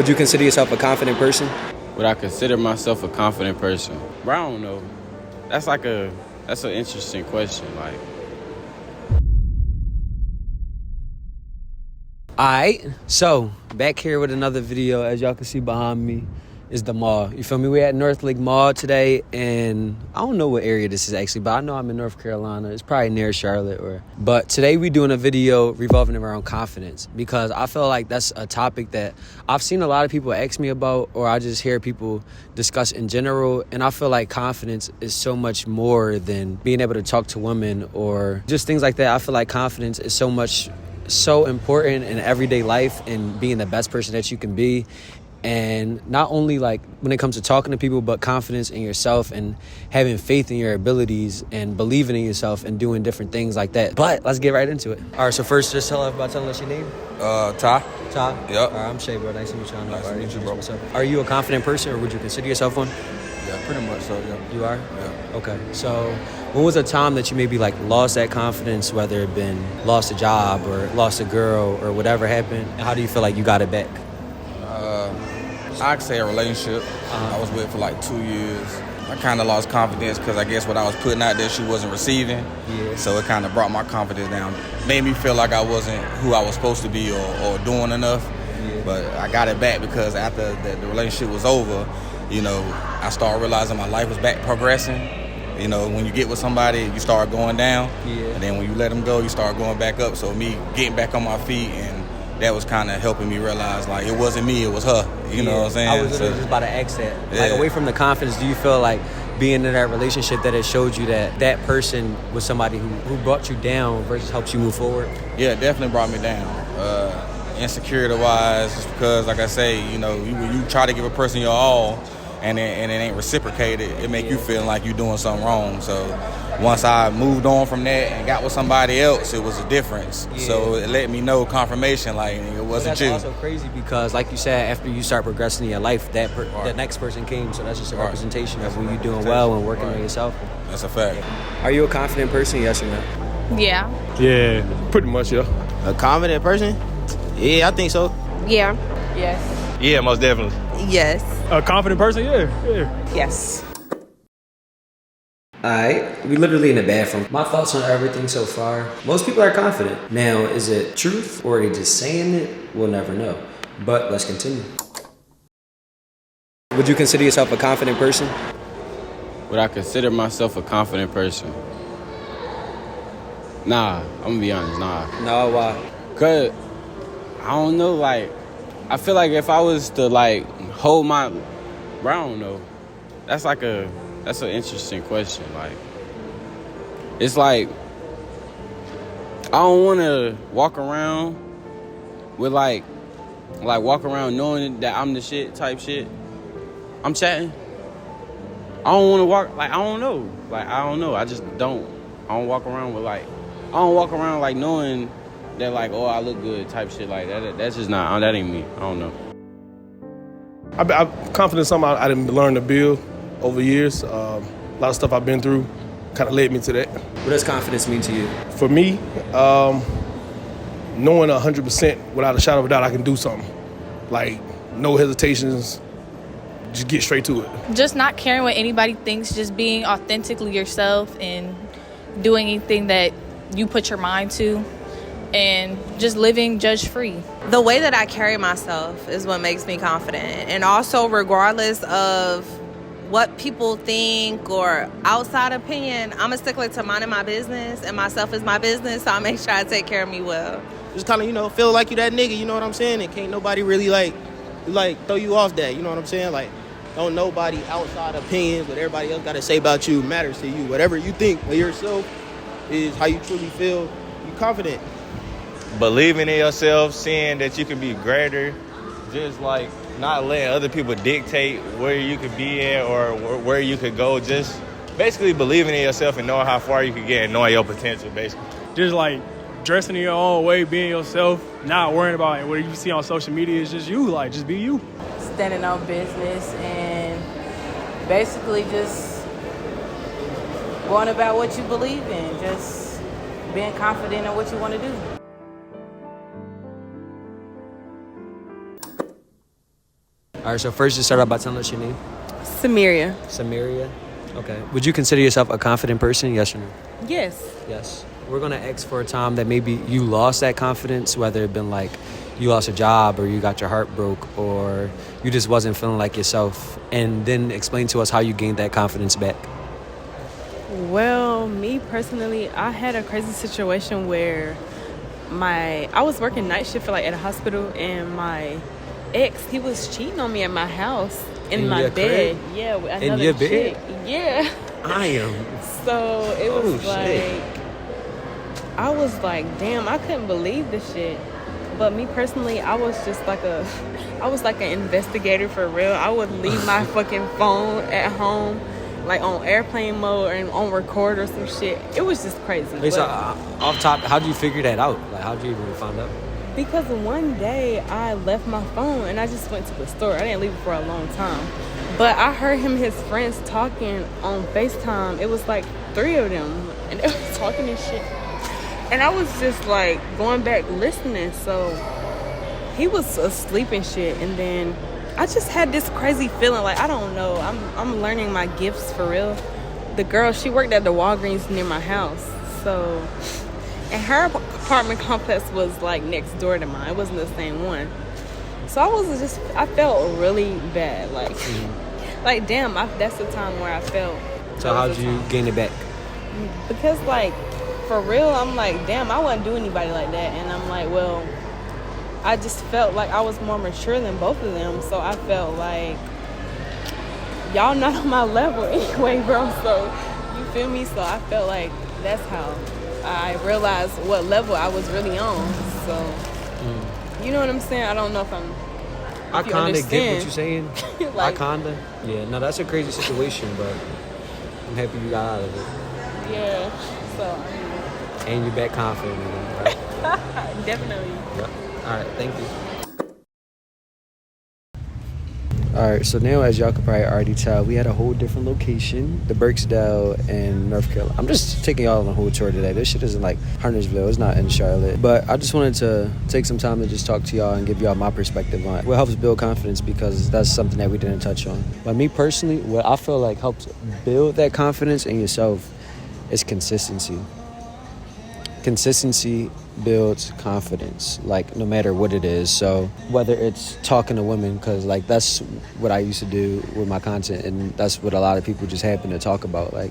Would you consider yourself a confident person? Would I consider myself a confident person? Bro, I don't know. That's an interesting question. Like, Alright, so back here with another video. As y'all can see behind me is the mall. You feel me? We're at North Lake Mall today, and I don't know what area this is actually, but I know I'm in North Carolina. It's probably near Charlotte. But today we're doing a video revolving around confidence, because I feel like that's a topic that I've seen a lot of people ask me about, or I just hear people discuss in general, and I feel like confidence is so much more than being able to talk to women or just things like that. I feel like confidence is so important in everyday life and being the best person that you can be. And not only like when it comes to talking to people, but confidence in yourself and having faith in your abilities and believing in yourself and doing different things like that. But let's get right into it. All right, so first, just tell us your name. Ty. Yep. All right, I'm Shay, bro. Nice to meet you. Nice to meet you, bro. Are you a confident person, or would you consider yourself one? Yeah, pretty much so, yeah. You are? Yeah. Okay. So when was a time that you maybe like lost that confidence, whether it been lost a job or lost a girl or whatever happened? And how do you feel like you got it back? I'd say a relationship I was with for like 2 years. I kind of lost confidence because I guess what I was putting out there, she wasn't receiving. Yeah. So it kind of brought my confidence down. Made me feel like I wasn't who I was supposed to be or doing enough. Yeah. But I got it back because after the relationship was over, you know, I started realizing my life was back progressing. You know, when you get with somebody, you start going down. Yeah. And then when you let them go, you start going back up. So me getting back on my feet, and that was kind of helping me realize, like, it wasn't me, it was her. You know what I'm saying? I was literally just about to ask that. Yeah. Like, away from the confidence, do you feel like being in that relationship that it showed you that that person was somebody who brought you down versus helped you move forward? Yeah, it definitely brought me down. Insecurity-wise, just because, like I say, you know, you try to give a person your all, and it ain't reciprocated, it make you feel like you're doing something wrong. So once I moved on from that and got with somebody else, it was a difference. Yeah. So it let me know confirmation, like, it wasn't you. That's also crazy because, like you said, after you start progressing in your life, that next person came. So that's just a representation of when you're doing well and working on yourself. That's a fact. Are you a confident person, yes or no? Yeah. Yeah, pretty much, yeah. A confident person? Yeah, I think so. Yeah. Yes. Yeah, most definitely. Yes. A confident person? Yeah. Yes. Alright, we literally in the bathroom. My thoughts on everything so far. Most people are confident. Now, is it truth or are they just saying it? We'll never know. But let's continue. Would you consider yourself a confident person? would I consider myself a confident person? Nah, I'm gonna be honest, nah. No, why? Cause I don't know, like, I feel like if I was to like hold my, bro, I don't know. That's an interesting question. Like, it's like I don't want to walk around with like walk around knowing that I'm the shit type shit. I'm chatting. I don't want to walk like I don't know. I just don't. I don't walk around with like I don't walk around like knowing that like, oh, I look good type shit like that. That's just not. That ain't me. I don't know. I'm confident in something I didn't learn to build over years. A lot of stuff I've been through kind of led me to that. What does confidence mean to you? For me, knowing 100% without a shadow of a doubt I can do something. Like, no hesitations, just get straight to it. Just not caring what anybody thinks, just being authentically yourself and doing anything that you put your mind to, and just living judge-free. The way that I carry myself is what makes me confident. And also, regardless of what people think or outside opinion, I'm a stickler to minding my business, and myself is my business, so I make sure I take care of me well. Just kind of, feel like you that nigga, you know what I'm saying? And can't nobody really, like throw you off that, you know what I'm saying? Like, don't nobody outside opinions, what everybody else got to say about you matters to you. Whatever you think of yourself is how you truly feel. You confident. Believing in yourself, seeing that you can be greater, just like not letting other people dictate where you could be at or where you could go. Just basically believing in yourself and knowing how far you could get and knowing your potential, basically. Just like dressing in your own way, being yourself, not worrying about what you see on social media. Is just you, like, just be you. Standing on business and basically just going about what you believe in, just being confident in what you want to do. All right, so first just start out by telling us your name. Samaria. Samaria. Okay. Would you consider yourself a confident person? Yes or no? Yes. Yes. We're going to ask for a time that maybe you lost that confidence, whether it been like you lost a job or you got your heart broke or you just wasn't feeling like yourself, and then explain to us how you gained that confidence back. Well, me personally, I had a crazy situation where I was working night shift at a hospital, and my ex, he was cheating on me at my house in my bed. Crib? Yeah, with another In your chick. bed? Yeah. I am. So it was shit. I was like, damn, I couldn't believe this shit. But me personally, I was just I was like an investigator for real. I would leave my fucking phone at home, like on airplane mode and on record or some shit. It was just crazy. Wait, so off top, how did you figure that out? Like, how did you even find out? Because one day I left my phone and I just went to the store. I didn't leave it for a long time. But I heard him and his friends talking on FaceTime. It was like 3 of them. And they was talking and shit. And I was just like going back listening. So he was asleep and shit. And then I just had this crazy feeling. Like, I don't know. I'm learning my gifts for real. The girl, she worked at the Walgreens near my house. So, and her apartment complex was like next door to mine. It wasn't the same one. So I felt really bad. Like damn, that's the time where I felt. So how'd you gain it back? Because for real, I'm like, damn, I wouldn't do anybody like that. And I'm like, well, I just felt like I was more mature than both of them. So I felt like, y'all not on my level anyway, bro. So, you feel me? So I felt like that's how I realized what level I was really on. So, you know what I'm saying? I don't know if I kind of get what you're saying. Like, I kind of. Yeah, no, that's a crazy situation, but I'm happy you got out of it. Yeah, so, And you're back confident in it, right? definitely. Yep. All right, thank you. All right, so now, as y'all could probably already tell, we had a whole different location, the Burksdale in North Carolina. I'm just taking y'all on a whole tour today. This shit isn't like Huntersville. It's not in Charlotte. But I just wanted to take some time to just talk to y'all and give y'all my perspective on what helps build confidence, because that's something that we didn't touch on. But me personally, what I feel like helps build that confidence in yourself is consistency. Consistency builds confidence, like no matter what it is. So whether it's talking to women, because like that's what I used to do with my content, and that's what a lot of people just happen to talk about, like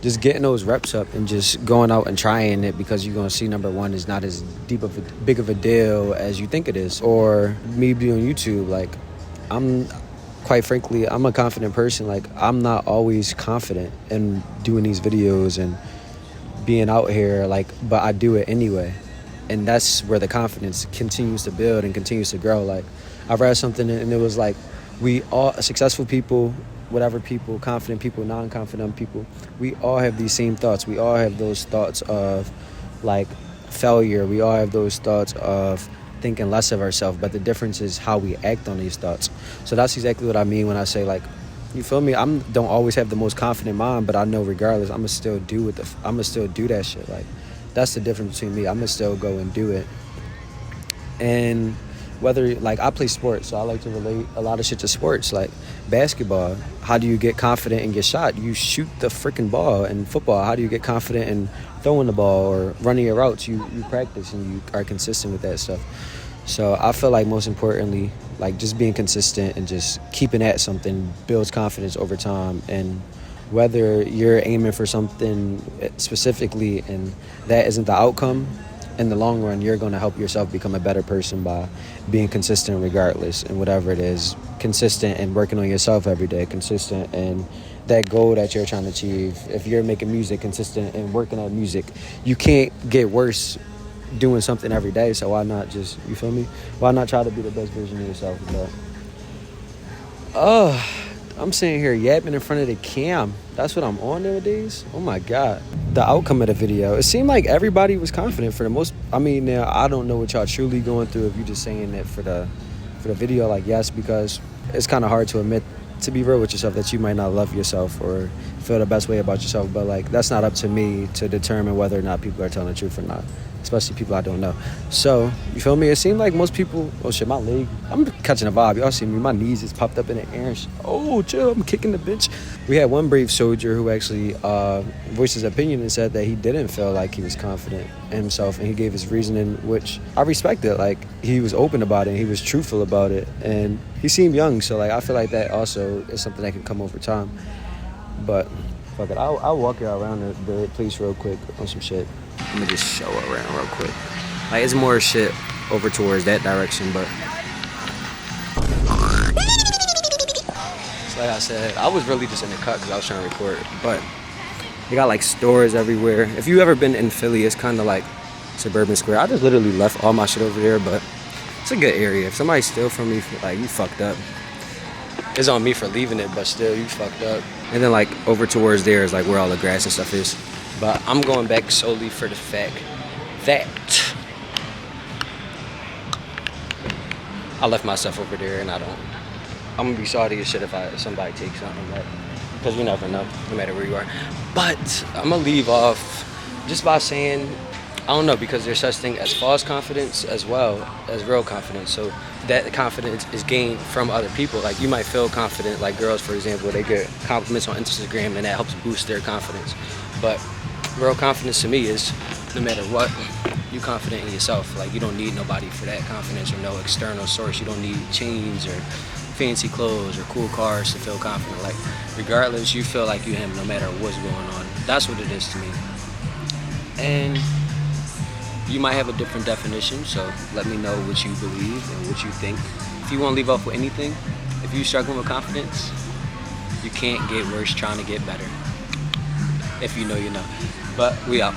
just getting those reps up and just going out and trying it, because you're going to see, number one, is not as big of a deal as you think it is. Or me being on YouTube, like quite frankly, I'm a confident person. Like, I'm not always confident in doing these videos and being out here, but I do it anyway. And that's where the confidence continues to build and continues to grow. Like, I read something and it was like, we all, successful people, whatever people, confident people, non-confident people, we all have these same thoughts. We all have those thoughts of like failure. We all have those thoughts of thinking less of ourselves, but the difference is how we act on these thoughts. So that's exactly what I mean when I say, like, you feel me? Don't always have the most confident mind, but I know regardless, I'ma still do that shit. Like, that's the difference between me. I'ma still go and do it. And whether, like, I play sports, so I like to relate a lot of shit to sports. Like basketball, how do you get confident in your shot? You shoot the freaking ball. And football, how do you get confident in throwing the ball or running your routes? You practice and you are consistent with that stuff. So I feel like most importantly, like, just being consistent and just keeping at something builds confidence over time. And whether you're aiming for something specifically and that isn't the outcome, in the long run, you're going to help yourself become a better person by being consistent regardless. And whatever it is, consistent and working on yourself every day, consistent and that goal that you're trying to achieve. If you're making music, consistent and working at music, you can't get worse doing something every day. So why not just, you feel me? Why not try to be the best version of yourself? But I'm sitting here yapping in front of the cam. That's what I'm on nowadays. Oh my God. The outcome of the video, it seemed like everybody was confident for the most. I mean, now I don't know what y'all truly going through, if you're just saying that for the video, like, yes, because it's kind of hard to admit, to be real with yourself, that you might not love yourself or feel the best way about yourself. But like, that's not up to me to determine whether or not people are telling the truth or not, especially people I don't know. So, you feel me? It seemed like most people, oh shit, my leg, I'm catching a vibe. Y'all see me, my knees just popped up in the air and shit. Oh, chill, I'm kicking the bench. We had one brave soldier who actually voiced his opinion and said that he didn't feel like he was confident in himself, and he gave his reasoning, which I respected. Like, he was open about it, and he was truthful about it, and he seemed young, so like, I feel like that also is something that can come over time. But fuck it, I'll walk y'all around the place real quick on some shit. Let me just show around real quick. Like, it's more shit over towards that direction, but like I said, I was really just in the cut because I was trying to record. But they got like stores everywhere. If you ever been in Philly, it's kind of like Suburban Square. I just literally left all my shit over there, but it's a good area. If somebody steal from me, like, you fucked up. It's on me for leaving it, but still, you fucked up. And then like over towards there is like where all the grass and stuff is. But I'm going back solely for the fact that I left my stuff over there, and I'm gonna be salty as shit if somebody takes something, like, because you never know, no matter where you are. But I'm gonna leave off just by saying, I don't know, because there's such thing as false confidence as well as real confidence. So that confidence is gained from other people. Like, you might feel confident, like girls, for example, they get compliments on Instagram and that helps boost their confidence. But real confidence to me is, no matter what, you confident in yourself. Like, you don't need nobody for that confidence, or no external source. You don't need chains or fancy clothes or cool cars to feel confident. Like, regardless, you feel like you him no matter what's going on. That's what it is to me. And you might have a different definition, so let me know what you believe and what you think. If you want to leave off with anything, if you're struggling with confidence, you can't get worse trying to get better. If you know, you know. But we out.